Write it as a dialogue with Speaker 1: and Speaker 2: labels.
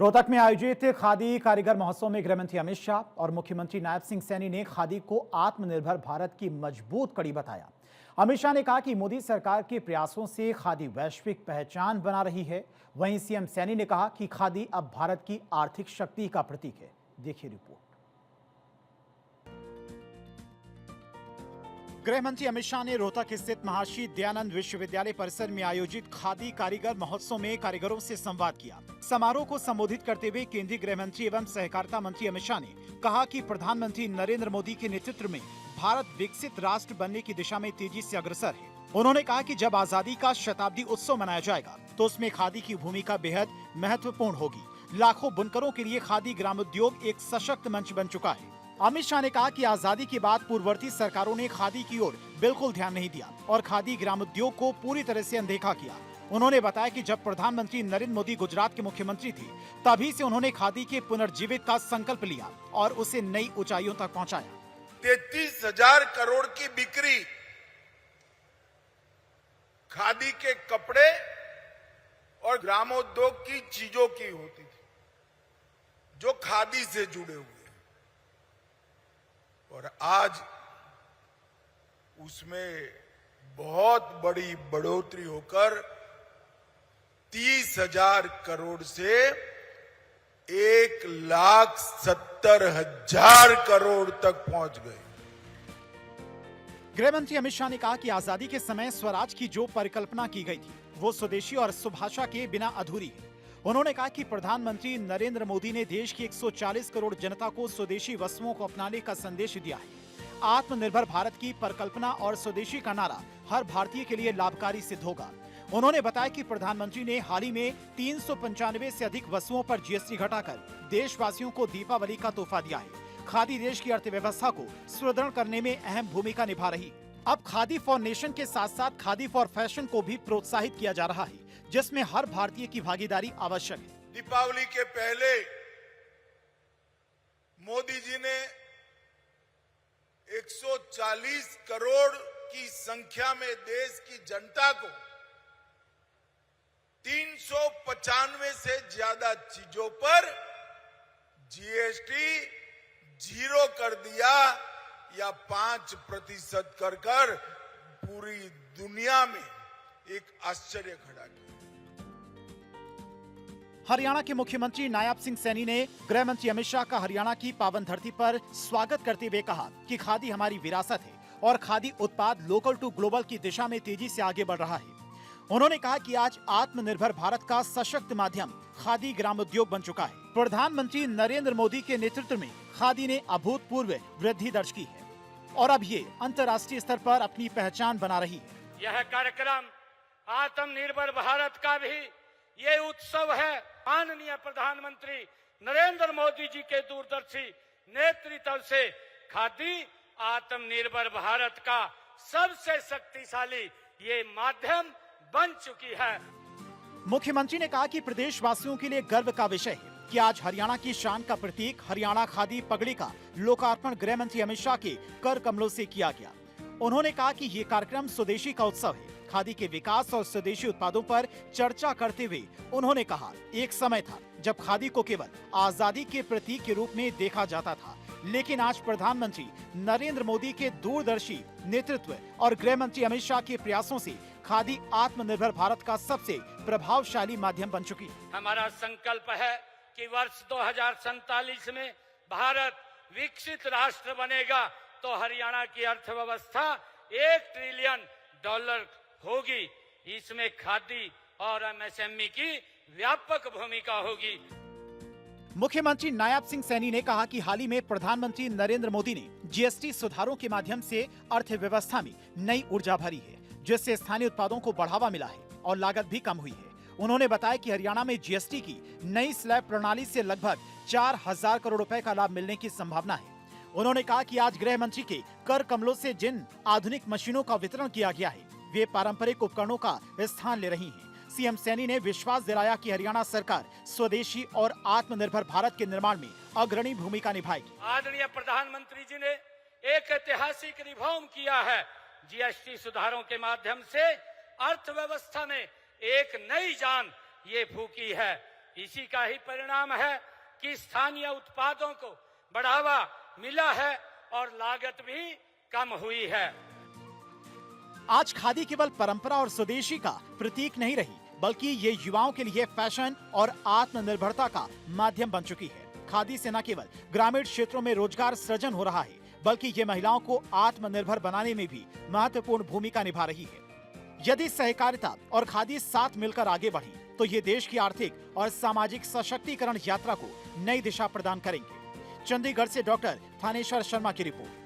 Speaker 1: रोहतक में आयोजित खादी कारीगर महोत्सव में गृहमंत्री अमित शाह और मुख्यमंत्री नायब सिंह सैनी ने खादी को आत्मनिर्भर भारत की मजबूत कड़ी बताया। अमित शाह ने कहा कि मोदी सरकार के प्रयासों से खादी वैश्विक पहचान बना रही है। वहीं सीएम सैनी ने कहा कि खादी अब भारत की आर्थिक शक्ति का प्रतीक है। देखिए रिपोर्ट। गृह मंत्री अमित शाह ने रोहतक स्थित महर्षि दयानंद विश्वविद्यालय परिसर में आयोजित खादी कारीगर महोत्सव में कारीगरों से संवाद किया। समारोह को संबोधित करते हुए केंद्रीय गृह मंत्री एवं सहकारिता मंत्री अमित शाह ने कहा कि प्रधानमंत्री नरेंद्र मोदी के नेतृत्व में भारत विकसित राष्ट्र बनने की दिशा में तेजी से अग्रसर है। उन्होंने कहा कि जब आजादी का शताब्दी उत्सव मनाया जाएगा तो उसमें खादी की भूमिका बेहद महत्वपूर्ण होगी। लाखों बुनकरों के लिए खादी ग्रामोद्योग एक सशक्त मंच बन चुका है। अमित शाह ने कहा कि आजादी के बाद पूर्ववर्ती सरकारों ने खादी की ओर बिल्कुल ध्यान नहीं दिया और खादी ग्रामोद्योग को पूरी तरह से अनदेखा किया। उन्होंने बताया कि जब प्रधानमंत्री नरेंद्र मोदी गुजरात के मुख्यमंत्री थे, तभी से उन्होंने खादी के पुनर्जीवित का संकल्प लिया और उसे नई ऊंचाइयों तक पहुंचाया।
Speaker 2: 33,000 करोड़ की बिक्री खादी के कपड़े और ग्रामोद्योग की चीजों की होती थी, जो खादी से जुड़े हुए, और आज उसमें बहुत बड़ी बढ़ोतरी होकर 30,000 करोड़ से 1,70,000 करोड़ तक पहुंच गए।
Speaker 1: गृह मंत्री अमित शाह ने कहा कि आजादी के समय स्वराज की जो परिकल्पना की गई थी, वो स्वदेशी और सुभाषा के बिना अधूरी है। उन्होंने कहा कि प्रधानमंत्री नरेंद्र मोदी ने देश की 140 करोड़ जनता को स्वदेशी वस्तुओं को अपनाने का संदेश दिया है। आत्मनिर्भर भारत की परिकल्पना और स्वदेशी का नारा हर भारतीय के लिए लाभकारी सिद्ध होगा। उन्होंने बताया कि प्रधानमंत्री ने हाल ही में 395 से अधिक वस्तुओं पर जीएसटी घटाकर देशवासियों को दीपावली का तोहफा दिया है। खादी देश की अर्थव्यवस्था को सुदृढ़ करने में अहम भूमिका निभा रही। अब खादी फॉर नेशन के साथ साथ खादी फॉर फैशन को भी प्रोत्साहित किया जा रहा है, जिसमें हर भारतीय की भागीदारी आवश्यक है।
Speaker 2: दीपावली के पहले मोदी जी ने 140 करोड़ की संख्या में देश की जनता को 395 से ज्यादा चीजों पर जीएसटी 0 कर दिया या 5% कर पूरी दुनिया में एक आश्चर्य खड़ा किया।
Speaker 1: हरियाणा के मुख्यमंत्री नायब सिंह सैनी ने गृह मंत्री अमित शाह का हरियाणा की पावन धरती पर स्वागत करते हुए कहा कि खादी हमारी विरासत है और खादी उत्पाद लोकल टू ग्लोबल की दिशा में तेजी से आगे बढ़ रहा है। उन्होंने कहा कि आज आत्मनिर्भर भारत का सशक्त माध्यम खादी ग्रामोद्योग बन चुका है। प्रधानमंत्री नरेंद्र मोदी के नेतृत्व में खादी ने अभूतपूर्व वृद्धि दर्ज की है और अब ये अंतर्राष्ट्रीय स्तर पर अपनी पहचान बना रही है।
Speaker 3: यह कार्यक्रम आत्मनिर्भर भारत का भी ये उत्सव है। माननीय प्रधानमंत्री नरेंद्र मोदी जी के दूरदर्शी नेतृत्व से खादी आत्मनिर्भर भारत का सबसे शक्तिशाली ये माध्यम बन चुकी है।
Speaker 1: मुख्यमंत्री ने कहा कि प्रदेशवासियों के लिए गर्व का विषय है कि आज हरियाणा की शान का प्रतीक हरियाणा खादी पगड़ी का लोकार्पण गृह मंत्री अमित शाह के कर कमलों से किया गया। उन्होंने कहा कि ये कार्यक्रम स्वदेशी का उत्सव है। खादी के विकास और स्वदेशी उत्पादों पर चर्चा करते हुए उन्होंने कहा, एक समय था जब खादी को केवल आजादी के प्रतीक के रूप में देखा जाता था, लेकिन आज प्रधानमंत्री नरेंद्र मोदी के दूरदर्शी नेतृत्व और गृह मंत्री अमित शाह के प्रयासों से खादी आत्मनिर्भर भारत का सबसे प्रभावशाली माध्यम बन चुकी है।
Speaker 3: हमारा संकल्प है कि वर्ष 2047 में भारत विकसित राष्ट्र बनेगा तो हरियाणा की अर्थव्यवस्था $1 ट्रिलियन होगी। इसमें खादी और एमएसएमई की व्यापक भूमिका होगी।
Speaker 1: मुख्यमंत्री नायब सिंह सैनी ने कहा कि हाल ही में प्रधानमंत्री नरेंद्र मोदी ने जीएसटी सुधारों के माध्यम से अर्थव्यवस्था में नई ऊर्जा भरी है, जिससे स्थानीय उत्पादों को बढ़ावा मिला है और लागत भी कम हुई है। उन्होंने बताया कि हरियाणा में जीएसटी की नई स्लैब प्रणाली से लगभग 4,000 करोड़ रुपए का लाभ मिलने की संभावना है। उन्होंने कहा कि आज गृह मंत्री के कर कमलों से जिन आधुनिक मशीनों का वितरण किया गया है, वे पारंपरिक उपकरणों का स्थान ले रही हैं। सीएम सैनी ने विश्वास दिलाया कि हरियाणा सरकार स्वदेशी और आत्मनिर्भर भारत के निर्माण में अग्रणी भूमिका निभाएगी।
Speaker 3: आदरणीय प्रधानमंत्री जी ने एक ऐतिहासिक रिफॉर्म किया है। जीएसटी सुधारों के माध्यम से अर्थव्यवस्था में एक नई जान ये फूकी है। इसी का ही परिणाम है कि स्थानीय उत्पादों को बढ़ावा मिला है और लागत भी कम हुई है।
Speaker 1: आज खादी केवल परंपरा और स्वदेशी का प्रतीक नहीं रही, बल्कि ये युवाओं के लिए फैशन और आत्मनिर्भरता का माध्यम बन चुकी है। खादी से न केवल ग्रामीण क्षेत्रों में रोजगार सृजन हो रहा है, बल्कि ये महिलाओं को आत्मनिर्भर बनाने में भी महत्वपूर्ण भूमिका निभा रही है। यदि सहकारिता और खादी साथ मिलकर आगे बढ़ी, तो ये देश की आर्थिक और सामाजिक सशक्तिकरण यात्रा को नई दिशा प्रदान करेंगे। चंडीगढ़ से डॉक्टर थानेश्वर शर्मा की रिपोर्ट।